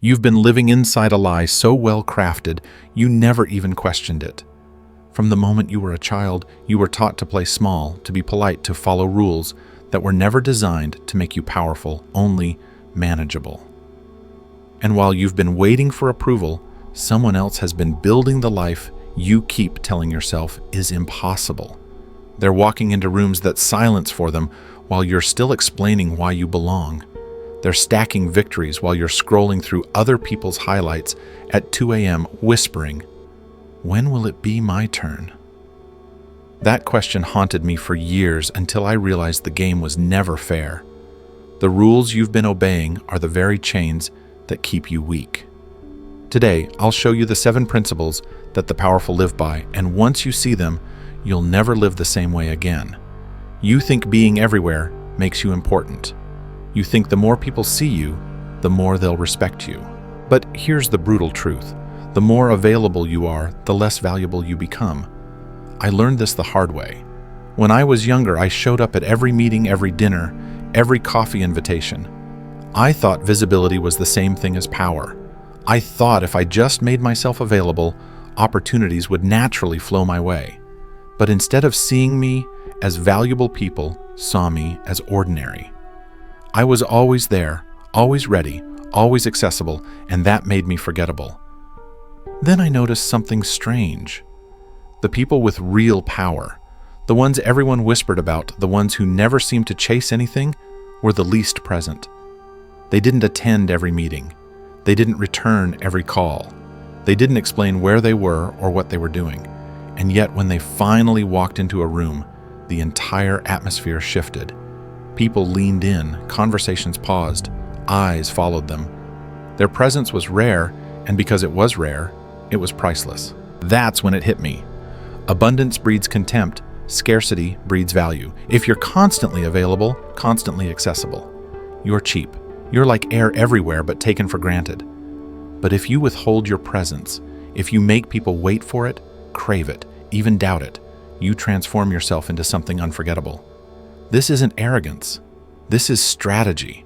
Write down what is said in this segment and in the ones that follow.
You've been living inside a lie so well crafted, you never even questioned it. From the moment you were a child, you were taught to play small, to be polite, to follow rules that were never designed to make you powerful, only manageable. And while you've been waiting for approval, someone else has been building the life you keep telling yourself is impossible. They're walking into rooms that silence for them while you're still explaining why you belong. They're stacking victories while you're scrolling through other people's highlights at 2 a.m. whispering, "When will it be my turn?" That question haunted me for years until I realized the game was never fair. The rules you've been obeying are the very chains that keep you weak. Today, I'll show you the 7 principles that the powerful live by, and once you see them, you'll never live the same way again. You think being everywhere makes you important. You think the more people see you, the more they'll respect you. But here's the brutal truth. The more available you are, the less valuable you become. I learned this the hard way. When I was younger, I showed up at every meeting, every dinner, every coffee invitation. I thought visibility was the same thing as power. I thought if I just made myself available, opportunities would naturally flow my way. But instead of seeing me as valuable, people saw me as ordinary. I was always there, always ready, always accessible, and that made me forgettable. Then I noticed something strange. The people with real power, the ones everyone whispered about, the ones who never seemed to chase anything, were the least present. They didn't attend every meeting. They didn't return every call. They didn't explain where they were or what they were doing. And yet when they finally walked into a room, the entire atmosphere shifted. People leaned in, conversations paused, eyes followed them. Their presence was rare, and because it was rare, it was priceless. That's when it hit me. Abundance breeds contempt, scarcity breeds value. If you're constantly available, constantly accessible, you're cheap. You're like air everywhere but taken for granted. But if you withhold your presence, if you make people wait for it, crave it, even doubt it, you transform yourself into something unforgettable. This isn't arrogance. This is strategy.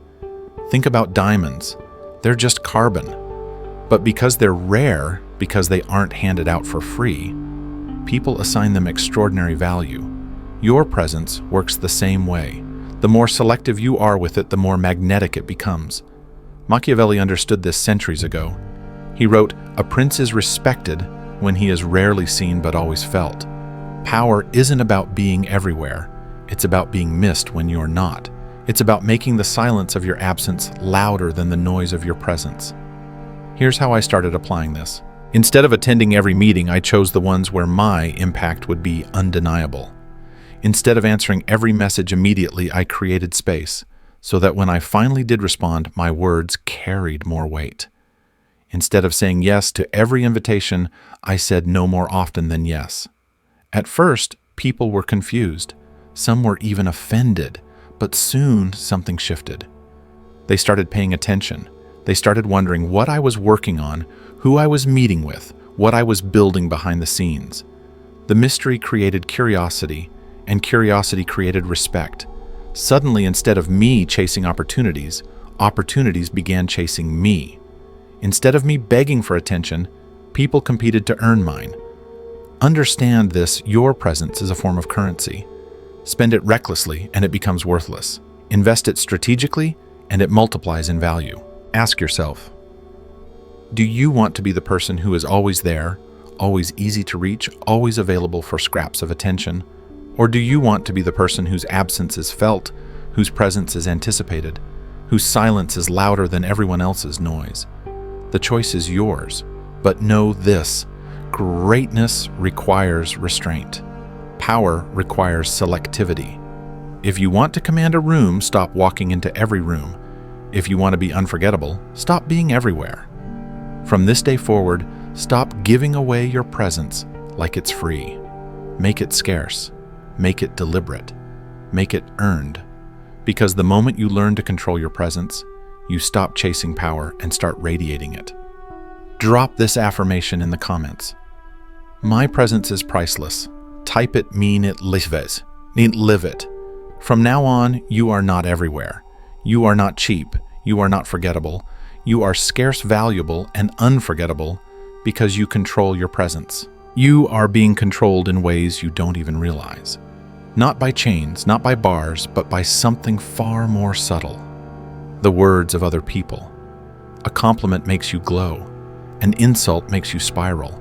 Think about diamonds. They're just carbon. But because they're rare, because they aren't handed out for free, people assign them extraordinary value. Your presence works the same way. The more selective you are with it, the more magnetic it becomes. Machiavelli understood this centuries ago. He wrote, "A prince is respected when he is rarely seen but always felt." Power isn't about being everywhere. It's about being missed when you're not. It's about making the silence of your absence louder than the noise of your presence. Here's how I started applying this. Instead of attending every meeting, I chose the ones where my impact would be undeniable. Instead of answering every message immediately, I created space so that when I finally did respond, my words carried more weight. Instead of saying yes to every invitation, I said no more often than yes. At first, people were confused. Some were even offended, but soon something shifted. They started paying attention. They started wondering what I was working on, who I was meeting with, what I was building behind the scenes. The mystery created curiosity, and curiosity created respect. Suddenly, instead of me chasing opportunities, opportunities began chasing me. Instead of me begging for attention, people competed to earn mine. Understand this, your presence is a form of currency. Spend it recklessly and it becomes worthless. Invest it strategically and it multiplies in value. Ask yourself, do you want to be the person who is always there, always easy to reach, always available for scraps of attention? Or do you want to be the person whose absence is felt, whose presence is anticipated, whose silence is louder than everyone else's noise? The choice is yours, but know this: greatness requires restraint. Power requires selectivity. If you want to command a room, stop walking into every room. If you want to be unforgettable, stop being everywhere. From this day forward, stop giving away your presence like it's free. Make it scarce. Make it deliberate. Make it earned. Because the moment you learn to control your presence, you stop chasing power and start radiating it. Drop this affirmation in the comments. My presence is priceless. Type it, mean it, live it. From now on, you are not everywhere. You are not cheap. You are not forgettable. You are scarce, valuable, and unforgettable because you control your presence. You are being controlled in ways you don't even realize. Not by chains, not by bars, but by something far more subtle. The words of other people. A compliment makes you glow. An insult makes you spiral.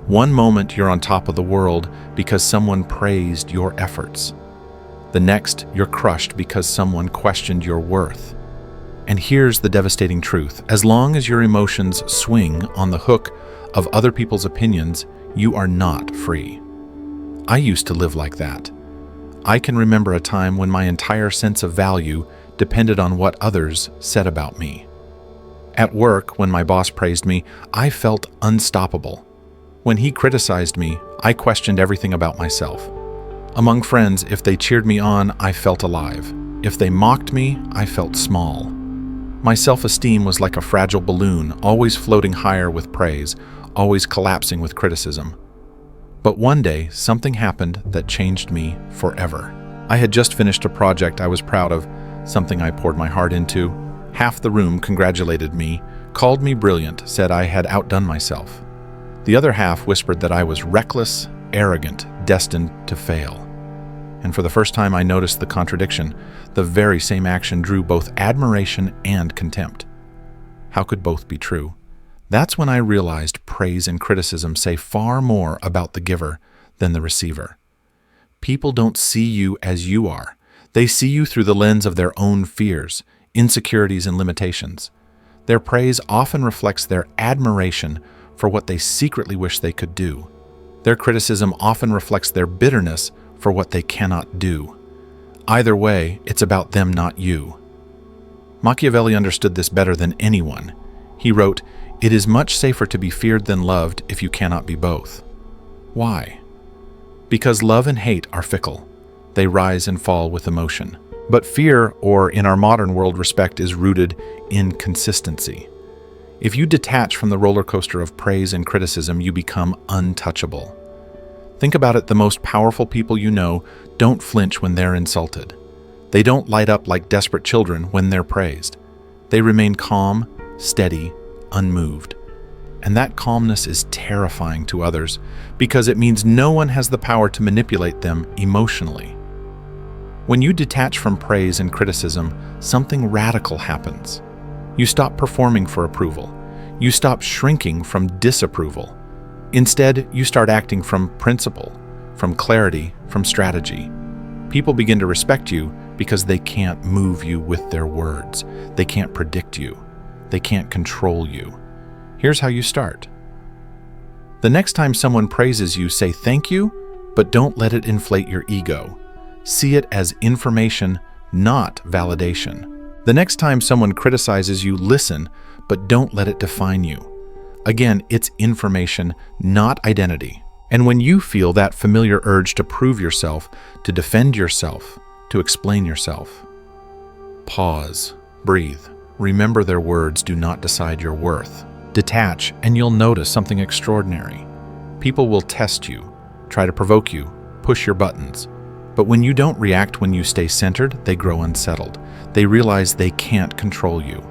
One moment you're on top of the world because someone praised your efforts. The next, you're crushed because someone questioned your worth. And here's the devastating truth. As long as your emotions swing on the hook of other people's opinions, you are not free. I used to live like that. I can remember a time when my entire sense of value depended on what others said about me. At work, when my boss praised me, I felt unstoppable. When he criticized me, I questioned everything about myself. Among friends, if they cheered me on, I felt alive. If they mocked me, I felt small. My self-esteem was like a fragile balloon, always floating higher with praise, always collapsing with criticism. But one day, something happened that changed me forever. I had just finished a project I was proud of, something I poured my heart into. Half the room congratulated me, called me brilliant, said I had outdone myself. The other half whispered that I was reckless, arrogant, destined to fail. And for the first time I noticed the contradiction. The very same action drew both admiration and contempt. How could both be true? That's when I realized praise and criticism say far more about the giver than the receiver. People don't see you as you are. They see you through the lens of their own fears, insecurities, and limitations. Their praise often reflects their admiration for what they secretly wish they could do. Their criticism often reflects their bitterness for what they cannot do. Either way, it's about them, not you. Machiavelli understood this better than anyone. He wrote, "It is much safer to be feared than loved if you cannot be both." Why? Because love and hate are fickle. They rise and fall with emotion. But fear, or in our modern world, respect, is rooted in consistency. If you detach from the roller coaster of praise and criticism, you become untouchable. Think about it, the most powerful people you know don't flinch when they're insulted. They don't light up like desperate children when they're praised. They remain calm, steady, unmoved. And that calmness is terrifying to others because it means no one has the power to manipulate them emotionally. When you detach from praise and criticism, something radical happens. You stop performing for approval. You stop shrinking from disapproval. Instead, you start acting from principle, from clarity, from strategy. People begin to respect you because they can't move you with their words. They can't predict you. They can't control you. Here's how you start. The next time someone praises you, say thank you, but don't let it inflate your ego. See it as information, not validation. The next time someone criticizes you, listen, but don't let it define you. Again, it's information, not identity. And when you feel that familiar urge to prove yourself, to defend yourself, to explain yourself, pause, breathe. Remember, their words do not decide your worth. Detach, and you'll notice something extraordinary. People will test you, try to provoke you, push your buttons. But when you don't react, when you stay centered, they grow unsettled. They realize they can't control you.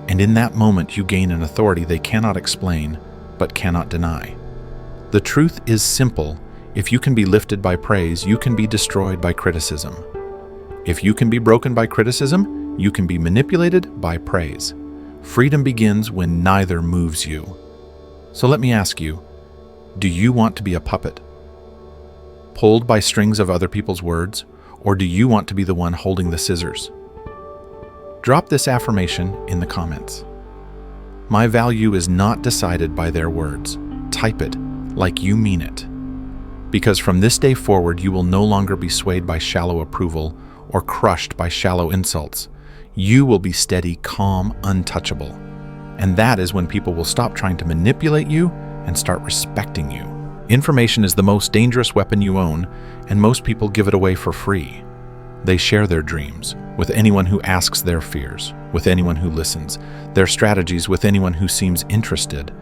And in that moment, you gain an authority they cannot explain, but cannot deny. The truth is simple. If you can be lifted by praise, you can be destroyed by criticism. If you can be broken by criticism, you can be manipulated by praise. Freedom begins when neither moves you. So let me ask you, do you want to be a puppet, pulled by strings of other people's words, or do you want to be the one holding the scissors? Drop this affirmation in the comments. My value is not decided by their words. Type it like you mean it. Because from this day forward, you will no longer be swayed by shallow approval or crushed by shallow insults. You will be steady, calm, untouchable. And that is when people will stop trying to manipulate you and start respecting you. Information is the most dangerous weapon you own, and most people give it away for free. They share their dreams with anyone who asks, their fears with anyone who listens, their strategies with anyone who seems interested.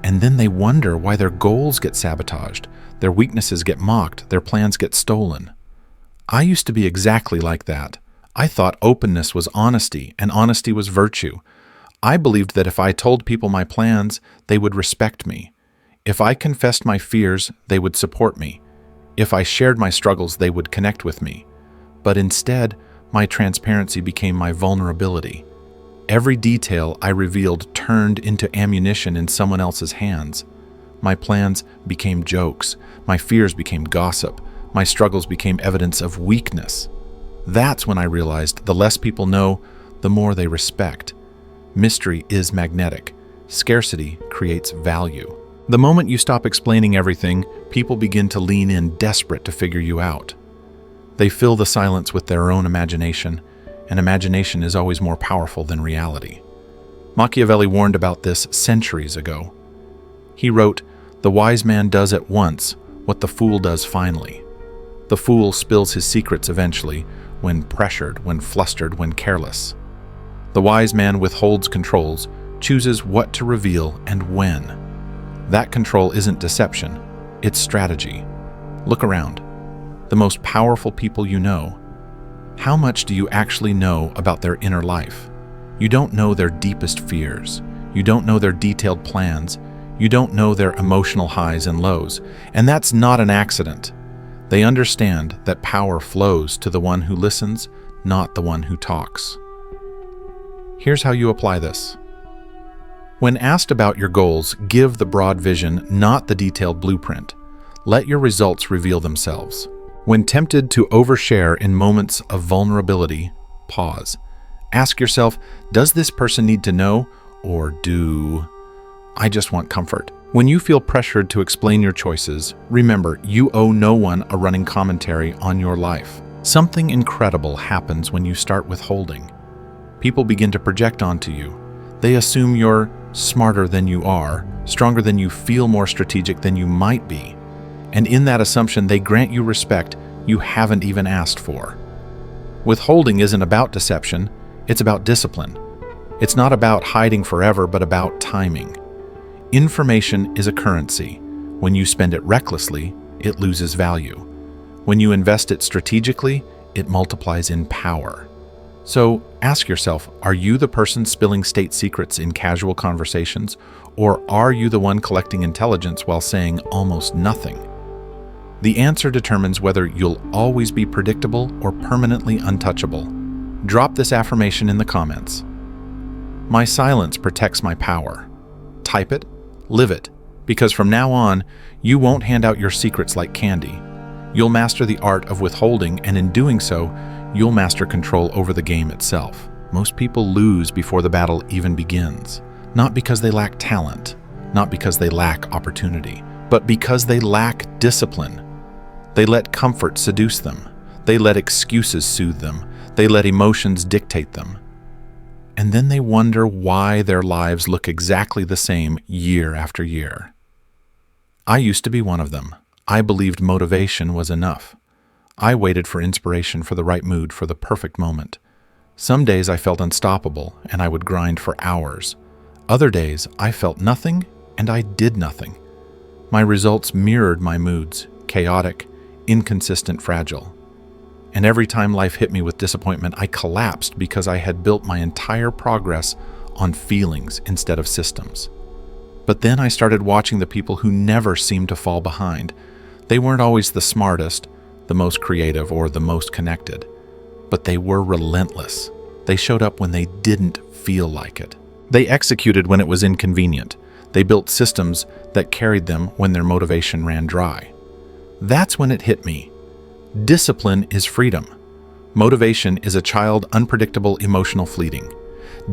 And then they wonder why their goals get sabotaged, their weaknesses get mocked, their plans get stolen. I used to be exactly like that. I thought openness was honesty, and honesty was virtue. I believed that if I told people my plans, they would respect me. If I confessed my fears, they would support me. If I shared my struggles, they would connect with me. But instead, my transparency became my vulnerability. Every detail I revealed turned into ammunition in someone else's hands. My plans became jokes. My fears became gossip. My struggles became evidence of weakness. That's when I realized the less people know, the more they respect. Mystery is magnetic. Scarcity creates value. The moment you stop explaining everything, people begin to lean in, desperate to figure you out. They fill the silence with their own imagination, and imagination is always more powerful than reality. Machiavelli warned about this centuries ago. He wrote, "The wise man does at once what the fool does finally." The fool spills his secrets eventually, when pressured, when flustered, when careless. The wise man withholds controls, chooses what to reveal and when. That control isn't deception, it's strategy. Look around. The most powerful people you know. How much do you actually know about their inner life? You don't know their deepest fears. You don't know their detailed plans. You don't know their emotional highs and lows. And that's not an accident. They understand that power flows to the one who listens, not the one who talks. Here's how you apply this. When asked about your goals, give the broad vision, not the detailed blueprint. Let your results reveal themselves. When tempted to overshare in moments of vulnerability, pause. Ask yourself, does this person need to know, or do I just want comfort? When you feel pressured to explain your choices, remember, you owe no one a running commentary on your life. Something incredible happens when you start withholding. People begin to project onto you. They assume you're smarter than you are, stronger than you feel, more strategic than you might be. And in that assumption, they grant you respect you haven't even asked for. Withholding isn't about deception, it's about discipline. It's not about hiding forever, but about timing. Information is a currency. When you spend it recklessly, it loses value. When you invest it strategically, it multiplies in power. So ask yourself, are you the person spilling state secrets in casual conversations, or are you the one collecting intelligence while saying almost nothing? The answer determines whether you'll always be predictable or permanently untouchable. Drop this affirmation in the comments. My silence protects my power. Type it, live it, because from now on, you won't hand out your secrets like candy. You'll master the art of withholding, and in doing so, you'll master control over the game itself. Most people lose before the battle even begins, not because they lack talent, not because they lack opportunity, but because they lack discipline. They let comfort seduce them. They let excuses soothe them. They let emotions dictate them. And then they wonder why their lives look exactly the same year after year. I used to be one of them. I believed motivation was enough. I waited for inspiration, for the right mood, for the perfect moment. Some days I felt unstoppable, and I would grind for hours. Other days I felt nothing, and I did nothing. My results mirrored my moods, chaotic, inconsistent, fragile. And every time life hit me with disappointment, I collapsed because I had built my entire progress on feelings instead of systems. But then I started watching the people who never seemed to fall behind. They weren't always the smartest, the most creative, or the most connected, but they were relentless. They showed up when they didn't feel like it. They executed when it was inconvenient. They built systems that carried them when their motivation ran dry. That's when it hit me. Discipline is freedom. Motivation is a child, unpredictable, emotional, fleeting.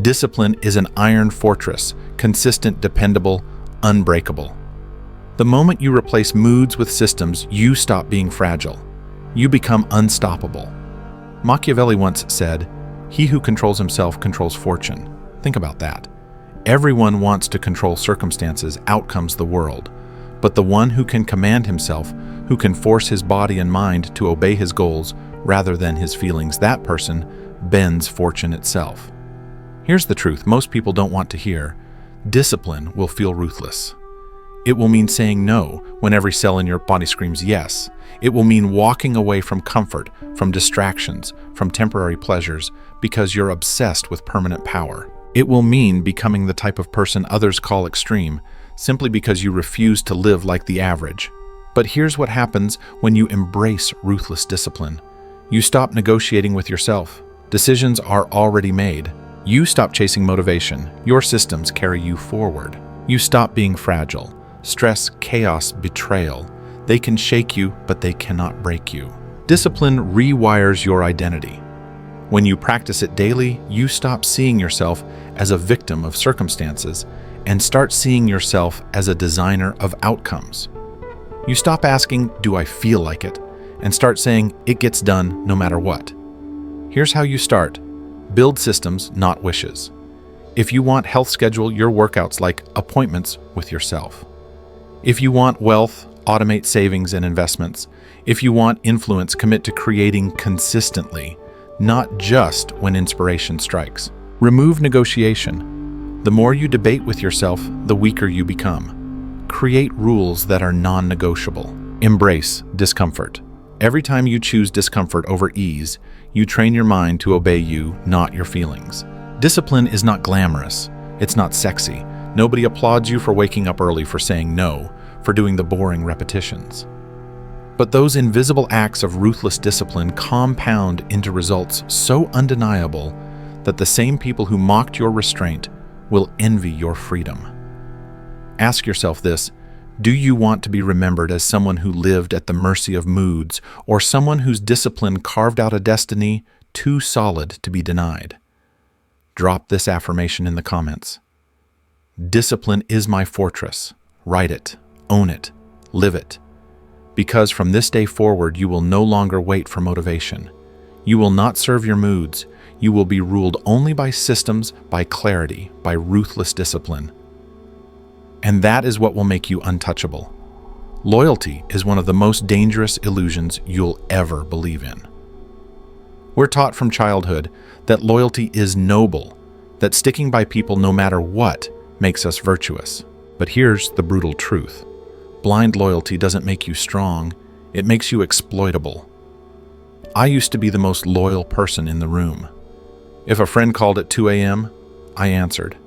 Discipline is an iron fortress, consistent, dependable, unbreakable. The moment you replace moods with systems, you stop being fragile. You become unstoppable. Machiavelli once said, "He who controls himself controls fortune." Think about that. Everyone wants to control circumstances, outcomes, the world. But the one who can command himself, who can force his body and mind to obey his goals rather than his feelings, that person bends fortune itself. Here's the truth most people don't want to hear. Discipline will feel ruthless. It will mean saying no when every cell in your body screams yes. It will mean walking away from comfort, from distractions, from temporary pleasures, because you're obsessed with permanent power. It will mean becoming the type of person others call extreme, simply because you refuse to live like the average. But here's what happens when you embrace ruthless discipline. You stop negotiating with yourself. Decisions are already made. You stop chasing motivation. Your systems carry you forward. You stop being fragile. Stress, chaos, betrayal. They can shake you, but they cannot break you. Discipline rewires your identity. When you practice it daily, you stop seeing yourself as a victim of circumstances and start seeing yourself as a designer of outcomes. You stop asking, "Do I feel like it?" and start saying, "It gets done no matter what." Here's how you start. Build systems, not wishes. If you want health, schedule your workouts like appointments with yourself. If you want wealth, automate savings and investments. If you want influence, commit to creating consistently, not just when inspiration strikes. Remove negotiation. The more you debate with yourself, the weaker you become. Create rules that are non-negotiable. Embrace discomfort. Every time you choose discomfort over ease, you train your mind to obey you, not your feelings. Discipline is not glamorous. It's not sexy. Nobody applauds you for waking up early, for saying no, for doing the boring repetitions. But those invisible acts of ruthless discipline compound into results so undeniable that the same people who mocked your restraint will envy your freedom. Ask yourself this: do you want to be remembered as someone who lived at the mercy of moods, or someone whose discipline carved out a destiny too solid to be denied? Drop this affirmation in the comments. Discipline is my fortress. Write it, own it, live it. Because from this day forward, you will no longer wait for motivation. You will not serve your moods. You will be ruled only by systems, by clarity, by ruthless discipline. And that is what will make you untouchable. Loyalty is one of the most dangerous illusions you'll ever believe in. We're taught from childhood that loyalty is noble, that sticking by people no matter what makes us virtuous. But here's the brutal truth. Blind loyalty doesn't make you strong, it makes you exploitable. I used to be the most loyal person in the room. If a friend called at 2 a.m., I answered.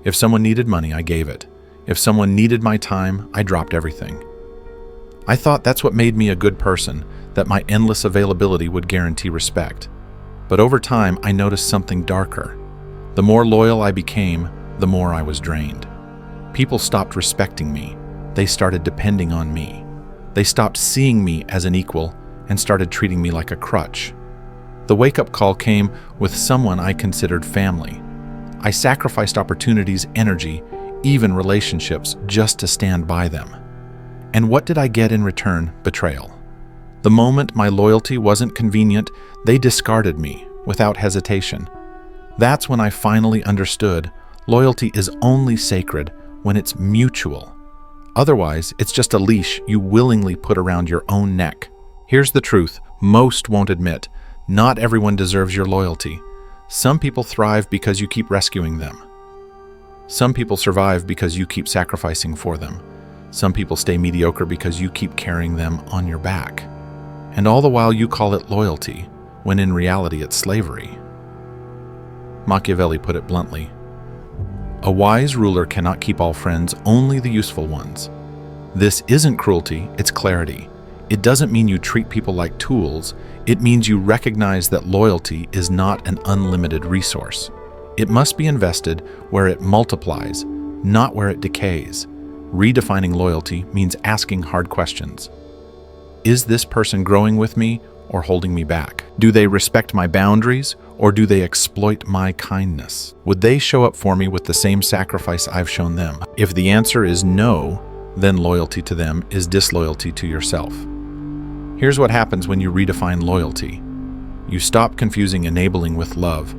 If someone needed money, I gave it. If someone needed my time, I dropped everything. I thought that's what made me a good person, that my endless availability would guarantee respect. But over time, I noticed something darker. The more loyal I became, the more I was drained. People stopped respecting me. They started depending on me. They stopped seeing me as an equal and started treating me like a crutch. The wake-up call came with someone I considered family. I sacrificed opportunities, energy, even relationships just to stand by them. And what did I get in return? Betrayal. The moment my loyalty wasn't convenient, they discarded me without hesitation. That's when I finally understood loyalty is only sacred when it's mutual. Otherwise, it's just a leash you willingly put around your own neck. Here's the truth most won't admit. Not everyone deserves your loyalty. Some people thrive because you keep rescuing them. Some people survive because you keep sacrificing for them. Some people stay mediocre because you keep carrying them on your back. And all the while you call it loyalty, when in reality it's slavery. Machiavelli put it bluntly. A wise ruler cannot keep all friends, only the useful ones. This isn't cruelty, it's clarity. It doesn't mean you treat people like tools. It means you recognize that loyalty is not an unlimited resource. It must be invested where it multiplies, not where it decays. Redefining loyalty means asking hard questions. Is this person growing with me or holding me back? Do they respect my boundaries or do they exploit my kindness? Would they show up for me with the same sacrifice I've shown them? If the answer is no, then loyalty to them is disloyalty to yourself. Here's what happens when you redefine loyalty. You stop confusing enabling with love.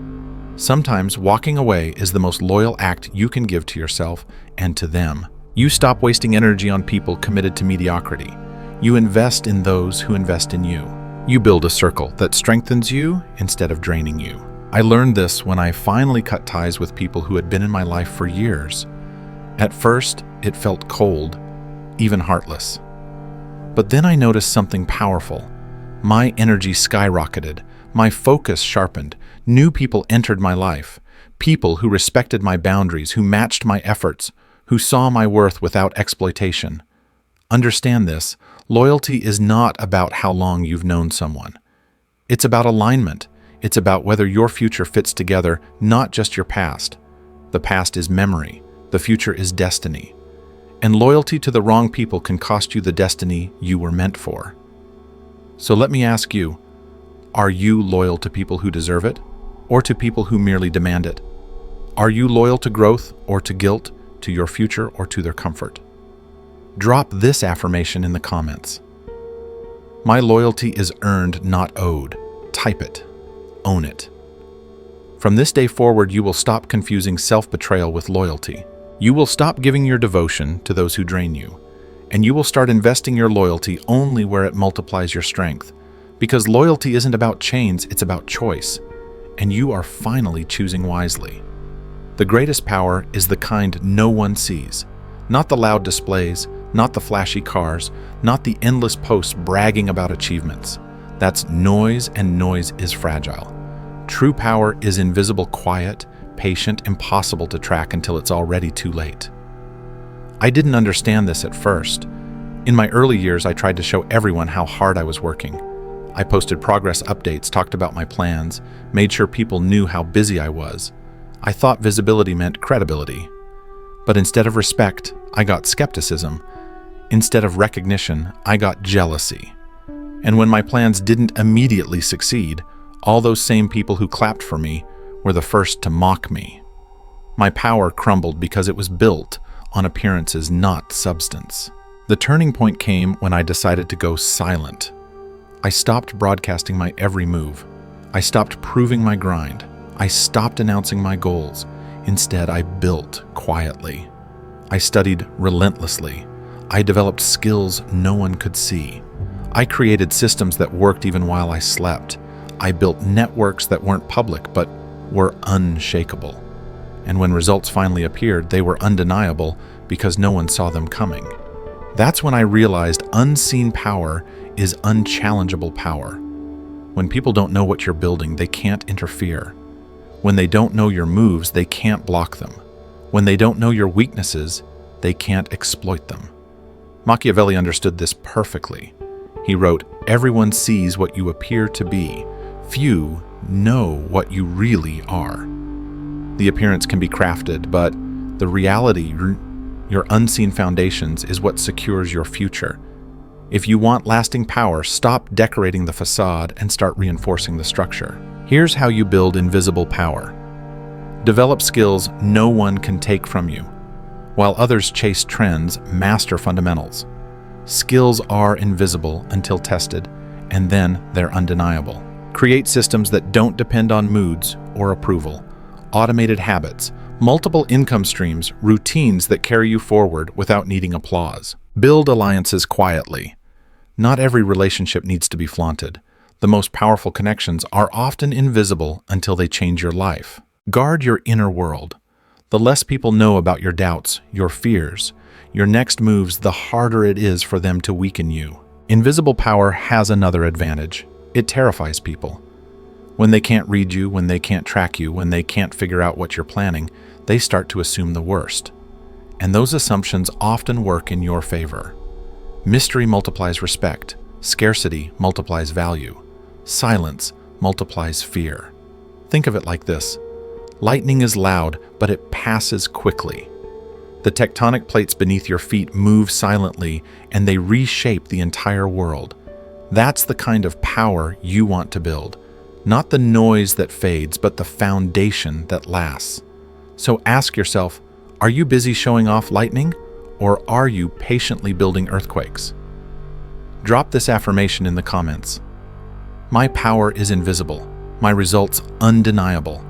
Sometimes walking away is the most loyal act you can give to yourself and to them. You stop wasting energy on people committed to mediocrity. You invest in those who invest in you. You build a circle that strengthens you instead of draining you. I learned this when I finally cut ties with people who had been in my life for years. At first, it felt cold, even heartless. But then I noticed something powerful. My energy skyrocketed. My focus sharpened. New people entered my life. People who respected my boundaries, who matched my efforts, who saw my worth without exploitation. Understand this, loyalty is not about how long you've known someone. It's about alignment. It's about whether your future fits together, not just your past. The past is memory. The future is destiny. And loyalty to the wrong people can cost you the destiny you were meant for. So let me ask you, are you loyal to people who deserve it, or to people who merely demand it? Are you loyal to growth or to guilt, to your future or to their comfort? Drop this affirmation in the comments. My loyalty is earned, not owed. Type it. Own it. From this day forward, you will stop confusing self-betrayal with loyalty. You will stop giving your devotion to those who drain you, and you will start investing your loyalty only where it multiplies your strength. Because loyalty isn't about chains, it's about choice, and you are finally choosing wisely. The greatest power is the kind no one sees, not the loud displays, not the flashy cars, not the endless posts bragging about achievements. That's noise, and noise is fragile. True power is invisible, quiet, patient, impossible to track until it's already too late. I didn't understand this at first. In my early years, I tried to show everyone how hard I was working. I posted progress updates, talked about my plans, made sure people knew how busy I was. I thought visibility meant credibility. But instead of respect, I got skepticism. Instead of recognition, I got jealousy. And when my plans didn't immediately succeed, all those same people who clapped for me were the first to mock me. My power crumbled because it was built on appearances, not substance. The turning point came when I decided to go silent. I stopped broadcasting my every move. I stopped proving my grind. I stopped announcing my goals. Instead, I built quietly. I studied relentlessly. I developed skills no one could see. I created systems that worked even while I slept. I built networks that weren't public but were unshakable. And when results finally appeared, they were undeniable because no one saw them coming. That's when I realized unseen power is unchallengeable power. When people don't know what you're building, they can't interfere. When they don't know your moves, they can't block them. When they don't know your weaknesses, they can't exploit them. Machiavelli understood this perfectly. He wrote, "Everyone sees what you appear to be. Few know what you really are." The appearance can be crafted, but the reality, your unseen foundations, is what secures your future. If you want lasting power, stop decorating the facade and start reinforcing the structure. Here's how you build invisible power. Develop skills no one can take from you. While others chase trends, master fundamentals. Skills are invisible until tested, and then they're undeniable. Create systems that don't depend on moods or approval. Automated habits, multiple income streams, routines that carry you forward without needing applause. Build alliances quietly. Not every relationship needs to be flaunted. The most powerful connections are often invisible until they change your life. Guard your inner world. The less people know about your doubts, your fears, your next moves, the harder it is for them to weaken you. Invisible power has another advantage. It terrifies people. When they can't read you, when they can't track you, when they can't figure out what you're planning, they start to assume the worst. And those assumptions often work in your favor. Mystery multiplies respect. Scarcity multiplies value. Silence multiplies fear. Think of it like this. Lightning is loud, but it passes quickly. The tectonic plates beneath your feet move silently, and they reshape the entire world. That's the kind of power you want to build. Not the noise that fades, but the foundation that lasts. So ask yourself, are you busy showing off lightning, or are you patiently building earthquakes? Drop this affirmation in the comments. My power is invisible. My results undeniable.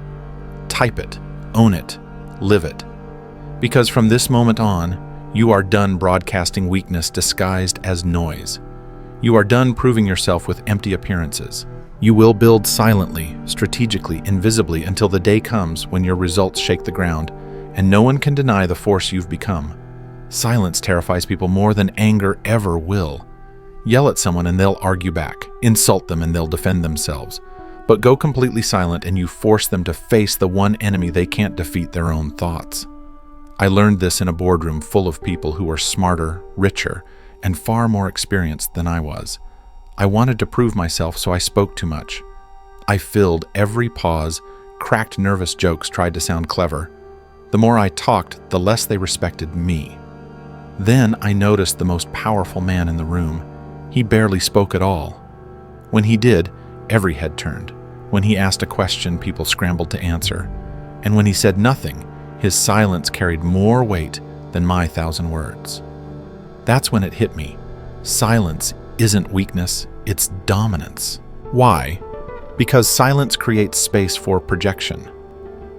Type it, own it, live it. Because from this moment on, you are done broadcasting weakness disguised as noise. You are done proving yourself with empty appearances. You will build silently, strategically, invisibly until the day comes when your results shake the ground, and no one can deny the force you've become. Silence terrifies people more than anger ever will. Yell at someone and they'll argue back. Insult them and they'll defend themselves. But go completely silent and you force them to face the one enemy they can't defeat, their own thoughts. I learned this in a boardroom full of people who were smarter, richer, and far more experienced than I was. I wanted to prove myself, so I spoke too much. I filled every pause, cracked nervous jokes, tried to sound clever. The more I talked, the less they respected me. Then I noticed the most powerful man in the room. He barely spoke at all. When he did, every head turned. When he asked a question, people scrambled to answer. And when he said nothing, his silence carried more weight than my 1,000 words. That's when it hit me. Silence isn't weakness, it's dominance. Why? Because silence creates space for projection.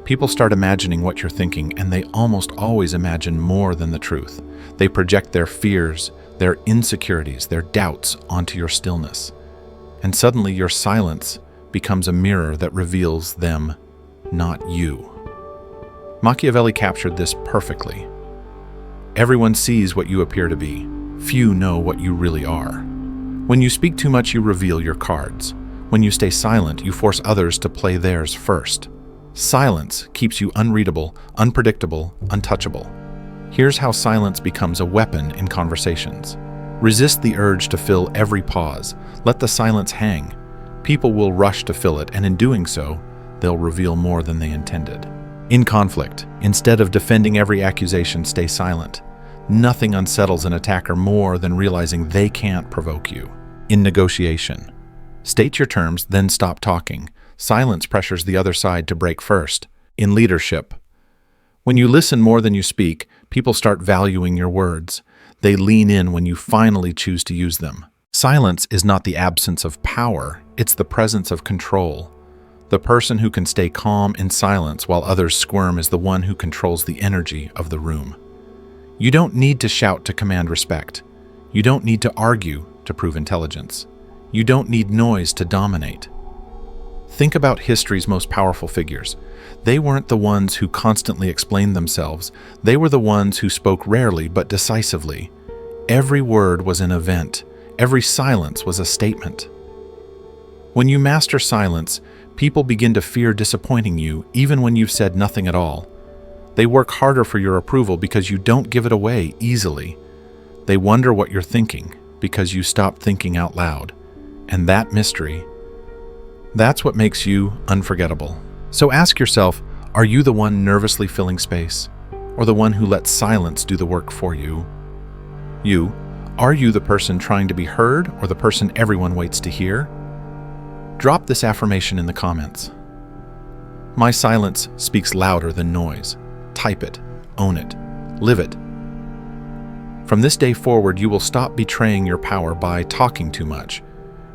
People start imagining what you're thinking, and they almost always imagine more than the truth. They project their fears, their insecurities, their doubts onto your stillness. And suddenly your silence becomes a mirror that reveals them, not you. Machiavelli captured this perfectly. Everyone sees what you appear to be. Few know what you really are. When you speak too much, you reveal your cards. When you stay silent, you force others to play theirs first. Silence keeps you unreadable, unpredictable, untouchable. Here's how silence becomes a weapon in conversations. Resist the urge to fill every pause. Let the silence hang. People will rush to fill it, and in doing so, they'll reveal more than they intended. In conflict, instead of defending every accusation, stay silent. Nothing unsettles an attacker more than realizing they can't provoke you. In negotiation, state your terms, then stop talking. Silence pressures the other side to break first. In leadership, when you listen more than you speak, people start valuing your words. They lean in when you finally choose to use them. Silence is not the absence of power, it's the presence of control. The person who can stay calm in silence while others squirm is the one who controls the energy of the room. You don't need to shout to command respect. You don't need to argue to prove intelligence. You don't need noise to dominate. Think about history's most powerful figures. They weren't the ones who constantly explained themselves. They were the ones who spoke rarely but decisively. Every word was an event. Every silence was a statement. When you master silence, people begin to fear disappointing you, even when you've said nothing at all. They work harder for your approval because you don't give it away easily. They wonder what you're thinking because you stop thinking out loud. And that mystery, that's what makes you unforgettable. So ask yourself, are you the one nervously filling space, or the one who lets silence do the work for you? Are you the person trying to be heard, or the person everyone waits to hear? Drop this affirmation in the comments. My silence speaks louder than noise. Type it, own it, live it. From this day forward, you will stop betraying your power by talking too much.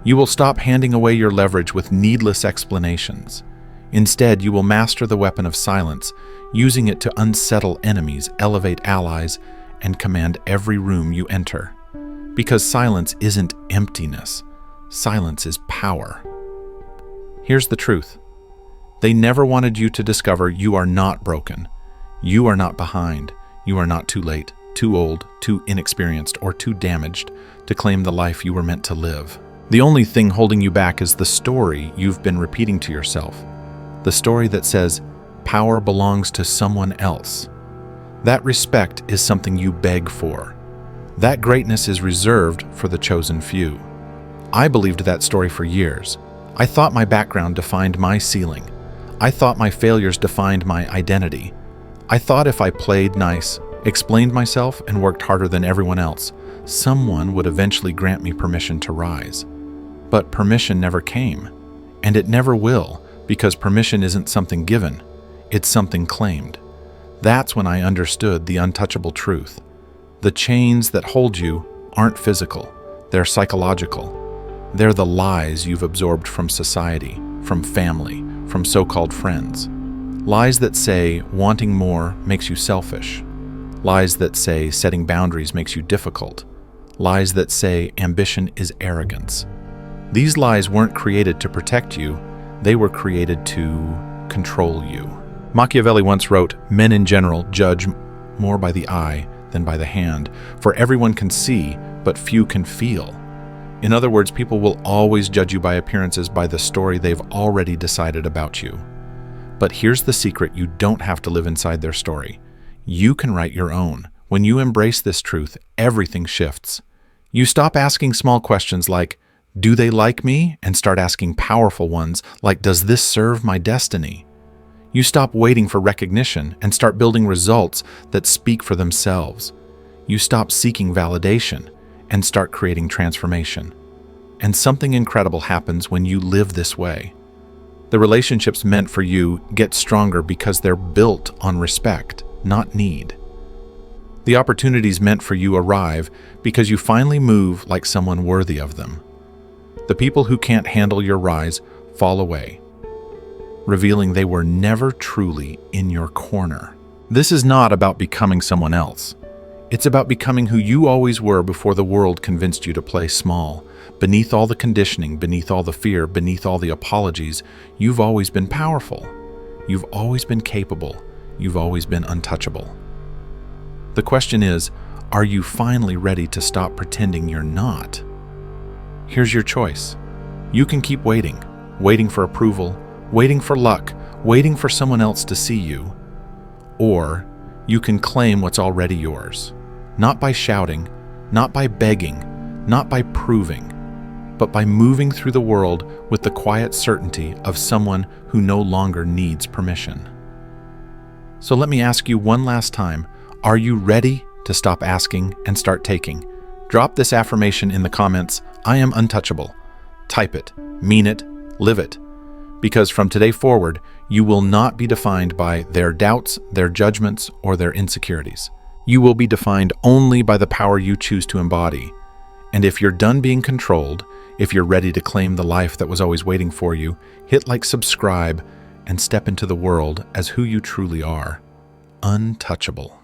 You will stop handing away your leverage with needless explanations. Instead, you will master the weapon of silence, using it to unsettle enemies, elevate allies, and command every room you enter. Because silence isn't emptiness. Silence is power. Here's the truth. They never wanted you to discover you are not broken. You are not behind. You are not too late, too old, too inexperienced, or too damaged to claim the life you were meant to live. The only thing holding you back is the story you've been repeating to yourself. The story that says, power belongs to someone else. That respect is something you beg for. That greatness is reserved for the chosen few. I believed that story for years. I thought my background defined my ceiling. I thought my failures defined my identity. I thought if I played nice, explained myself, and worked harder than everyone else, someone would eventually grant me permission to rise. But permission never came, and it never will, because permission isn't something given, it's something claimed. That's when I understood the untouchable truth. The chains that hold you aren't physical, they're psychological. They're the lies you've absorbed from society, from family, from so-called friends. Lies that say wanting more makes you selfish. Lies that say setting boundaries makes you difficult. Lies that say ambition is arrogance. These lies weren't created to protect you, they were created to control you. Machiavelli once wrote, "Men in general judge more by the eye than by the hand, for everyone can see, but few can feel." In other words, people will always judge you by appearances, by the story they've already decided about you. But here's the secret: you don't have to live inside their story. You can write your own. When you embrace this truth, everything shifts. You stop asking small questions like, do they like me? And start asking powerful ones like, does this serve my destiny? You stop waiting for recognition and start building results that speak for themselves. You stop seeking validation and start creating transformation. And something incredible happens when you live this way. The relationships meant for you get stronger because they're built on respect, not need. The opportunities meant for you arrive because you finally move like someone worthy of them. The people who can't handle your rise fall away, revealing they were never truly in your corner. This is not about becoming someone else. It's about becoming who you always were before the world convinced you to play small. Beneath all the conditioning, beneath all the fear, beneath all the apologies, you've always been powerful. You've always been capable. You've always been untouchable. The question is, are you finally ready to stop pretending you're not? Here's your choice. You can keep waiting, waiting for approval, waiting for luck, waiting for someone else to see you. Or you can claim what's already yours, not by shouting, not by begging, not by proving, but by moving through the world with the quiet certainty of someone who no longer needs permission. So let me ask you one last time, are you ready to stop asking and start taking? Drop this affirmation in the comments, I am untouchable. Type it, mean it, live it. Because from today forward, you will not be defined by their doubts, their judgments, or their insecurities. You will be defined only by the power you choose to embody. And if you're done being controlled, if you're ready to claim the life that was always waiting for you, hit like, subscribe, and step into the world as who you truly are, untouchable.